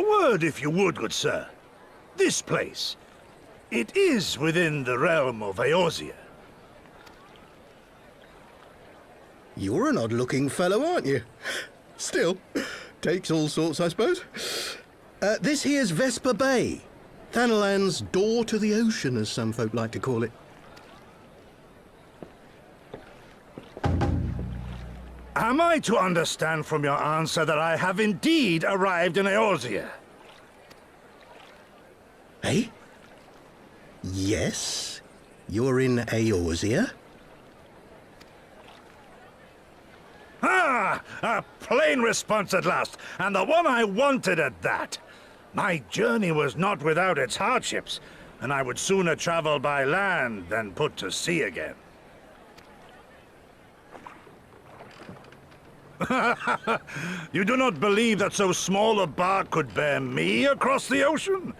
word, if you would, good sir. This place, it is within the realm of Eorzea. You're an odd-looking fellow, aren't you? Still, takes all sorts, I suppose. This here's Vesper Bay. Thanalan's door to the ocean, as some folk like to call it. Am I to understand from your answer that I have indeed arrived in Eorzea? Eh? Yes, you're in Eorzea. Ah! A plain response at last, and the one I wanted at that. My journey was not without its hardships, and I would sooner travel by land than put to sea again. You do not believe that so small a bark could bear me across the ocean?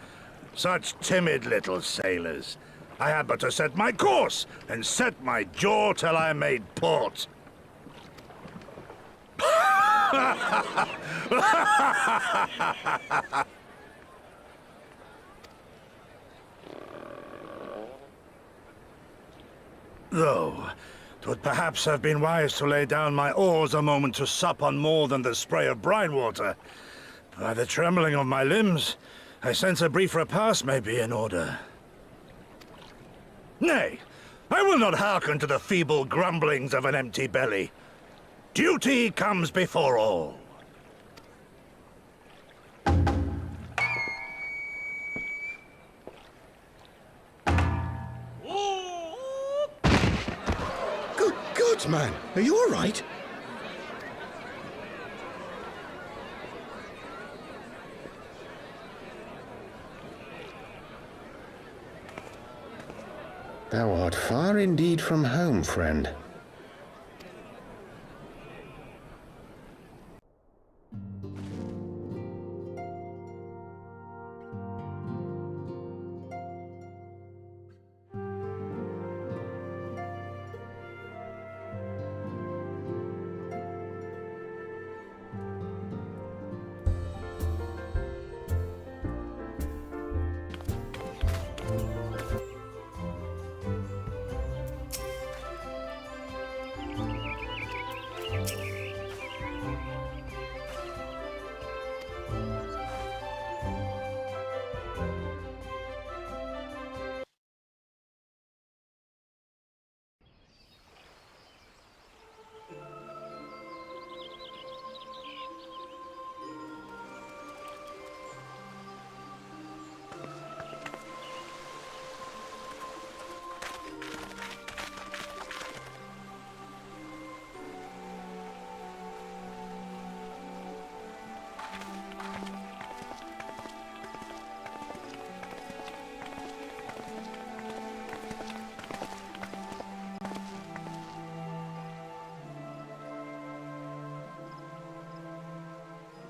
Such timid little sailors. I had but to set my course and set my jaw till I made port. Though, 'twould perhaps have been wise to lay down my oars a moment to sup on more than the spray of brine water. By the trembling of my limbs, I sense a brief repast may be in order. Nay, I will not hearken to the feeble grumblings of an empty belly. Duty comes before all. Good God, man! Are you all right? Thou art far indeed from home, friend.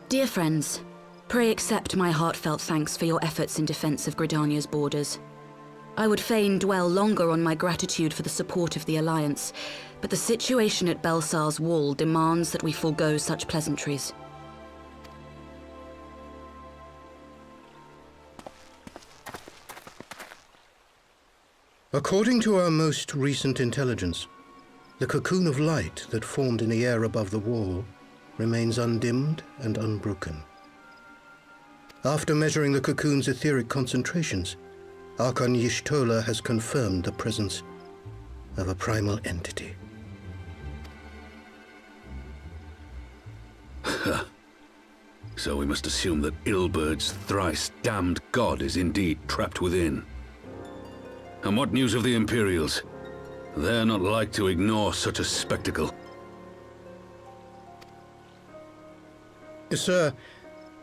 Dear friends, pray accept my heartfelt thanks for your efforts in defense of Gridania's borders. I would fain dwell longer on my gratitude for the support of the Alliance, but the situation at Belsar's wall demands that we forego such pleasantries. According to our most recent intelligence, the cocoon of light that formed in the air above the wall remains undimmed and unbroken. After measuring the cocoon's etheric concentrations, Archon Y'shtola has confirmed the presence of a primal entity. So we must assume that Ilbert's thrice damned god is indeed trapped within. And what news of the Imperials? They're not like to ignore such a spectacle. Sir,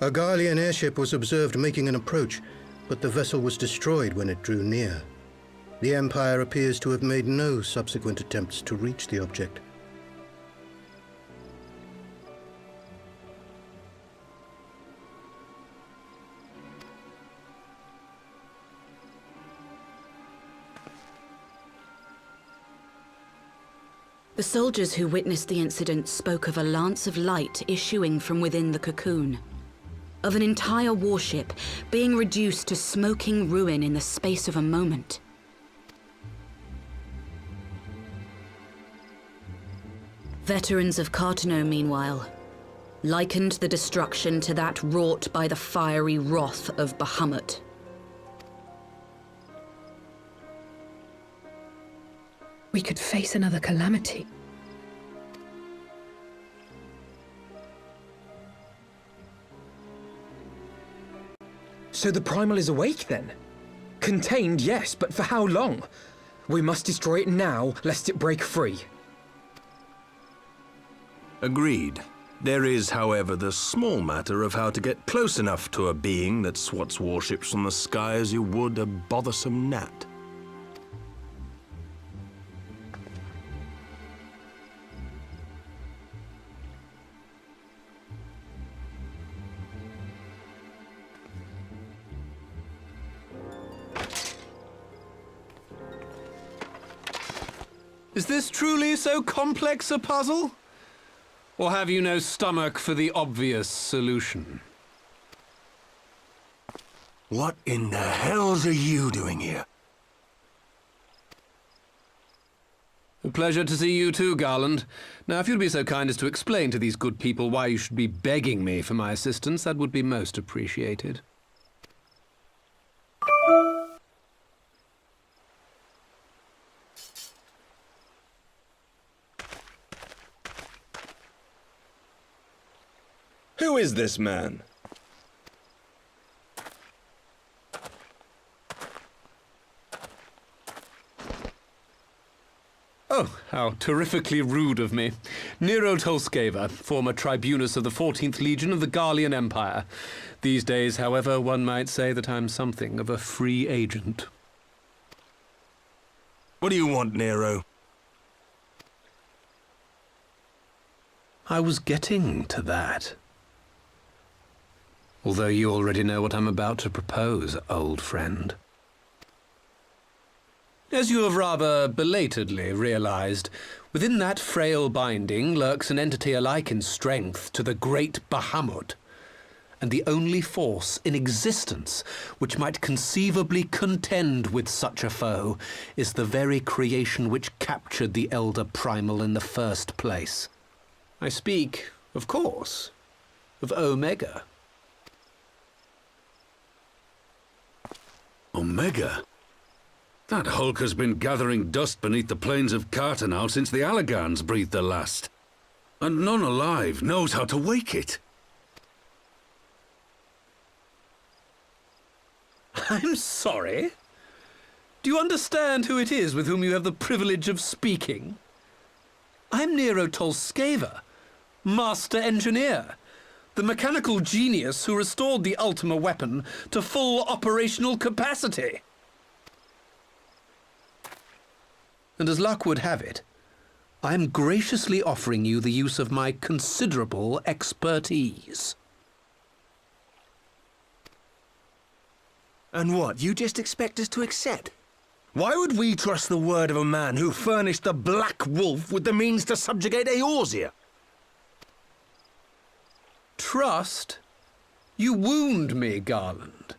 a Garlean airship was observed making an approach, but the vessel was destroyed when it drew near. The Empire appears to have made no subsequent attempts to reach the object. The soldiers who witnessed the incident spoke of a lance of light issuing from within the cocoon. of an entire warship being reduced to smoking ruin in the space of a moment. Veterans of Cartano, meanwhile, likened the destruction to that wrought by the fiery wrath of Bahamut. We could face another calamity. So the Primal is awake then? Contained, yes, but for how long? We must destroy it now, lest it break free. Agreed. There is, however, the small matter of how to get close enough to a being that swats warships from the sky as you would a bothersome gnat. Is this truly so complex a puzzle? Or have you no stomach for the obvious solution? What in the hells are you doing here? A pleasure to see you too, Garland. Now, if you'd be so kind as to explain to these good people why you should be begging me for my assistance, that would be most appreciated. Who is this man? Oh, how terrifically rude of me. Nero Tolskeva, former tribunus of the 14th Legion of the Garlean Empire. These days, however, one might say that I'm something of a free agent. What do you want, Nero? I was getting to that. Although you already know what I'm about to propose, old friend. As you have rather belatedly realized, within that frail binding lurks an entity alike in strength to the great Bahamut, and the only force in existence which might conceivably contend with such a foe is the very creation which captured the Elder Primal in the first place. I speak, of course, of Omega. Omega? That hulk has been gathering dust beneath the plains of Cartano since the Allegans breathed their last. And none alive knows how to wake it. I'm sorry? Do you understand who it is with whom you have the privilege of speaking? I'm Nero Tolskeva, Master Engineer, the mechanical genius who restored the Ultima weapon to full operational capacity. And as luck would have it, I am graciously offering you the use of my considerable expertise. And what, you just expect us to accept? Why would we trust the word of a man who furnished the Black Wolf with the means to subjugate Eorzea? Trust? You wound me, Garland.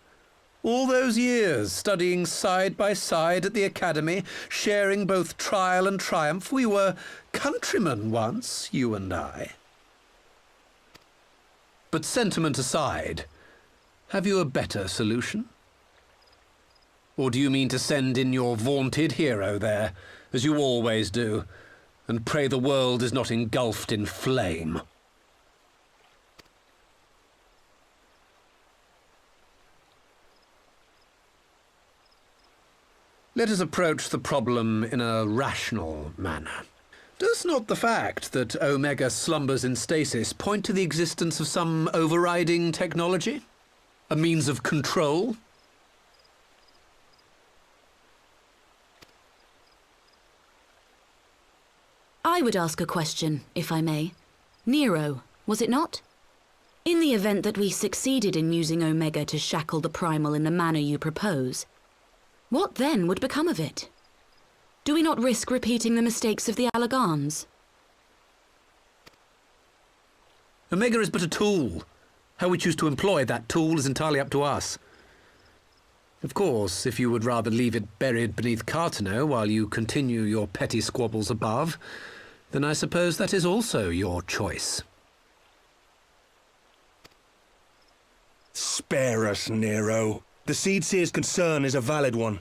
All those years, studying side by side at the Academy, sharing both trial and triumph, we were countrymen once, you and I. But sentiment aside, have you a better solution? Or do you mean to send in your vaunted hero there, as you always do, and pray the world is not engulfed in flame? Let us approach the problem in a rational manner. Does not the fact that Omega slumbers in stasis point to the existence of some overriding technology? A means of control? I would ask a question, if I may. Nero, was it not? In the event that we succeeded in using Omega to shackle the Primal in the manner you propose, what then would become of it? Do we not risk repeating the mistakes of the Allegans? Omega is but a tool, How we choose to employ that tool is entirely up to us. Of course, if you would rather leave it buried beneath Carteneau while you continue your petty squabbles above, then I suppose that is also your choice. Spare us, Nero. The Seedseer's concern is a valid one.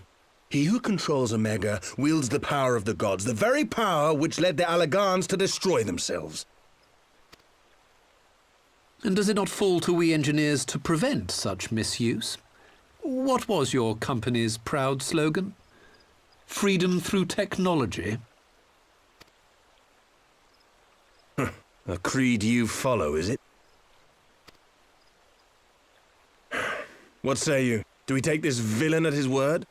He who controls Omega wields the power of the gods, the very power which led the Alagans to destroy themselves. And does it not fall to we engineers to prevent such misuse? What was your company's proud slogan? Freedom through technology? A creed you follow, is it? What say you? Do we take this villain at his word?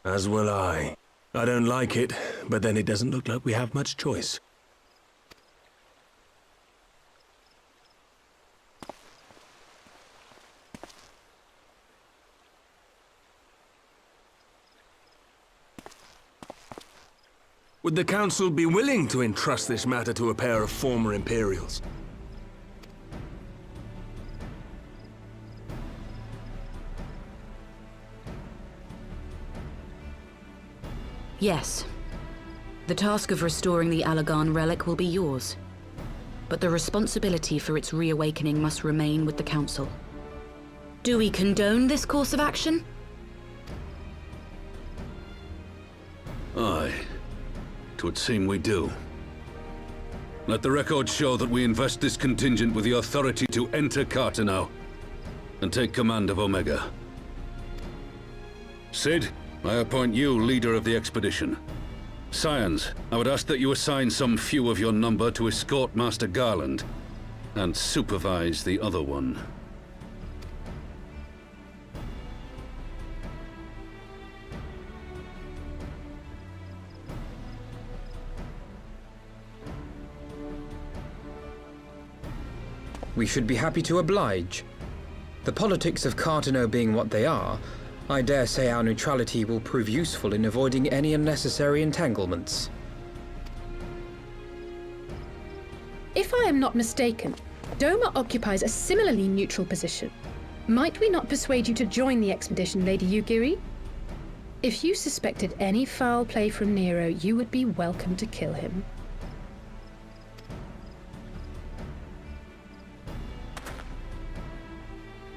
As will I. I don't like it, but then it doesn't look like we have much choice. Would the Council be willing to entrust this matter to a pair of former Imperials? Yes. The task of restoring the Alagan relic will be yours. But the responsibility for its reawakening must remain with the Council. Do we condone this course of action? Aye. 'Twould seem we do. Let the record show that we invest this contingent with the authority to enter Carteneau and take command of Omega. Sid, I appoint you leader of the expedition. Scions, I would ask that you assign some few of your number to escort Master Garland and supervise the other one. We should be happy to oblige. The politics of Carteneau being what they are, I dare say our neutrality will prove useful in avoiding any unnecessary entanglements. If I am not mistaken, Doma occupies a similarly neutral position. Might we not persuade you to join the expedition, Lady Yugiri? If you suspected any foul play from Nero, you would be welcome to kill him.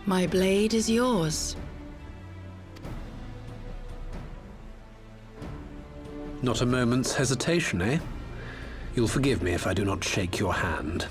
My blade is yours. Not a moment's hesitation, eh? You'll forgive me if I do not shake your hand.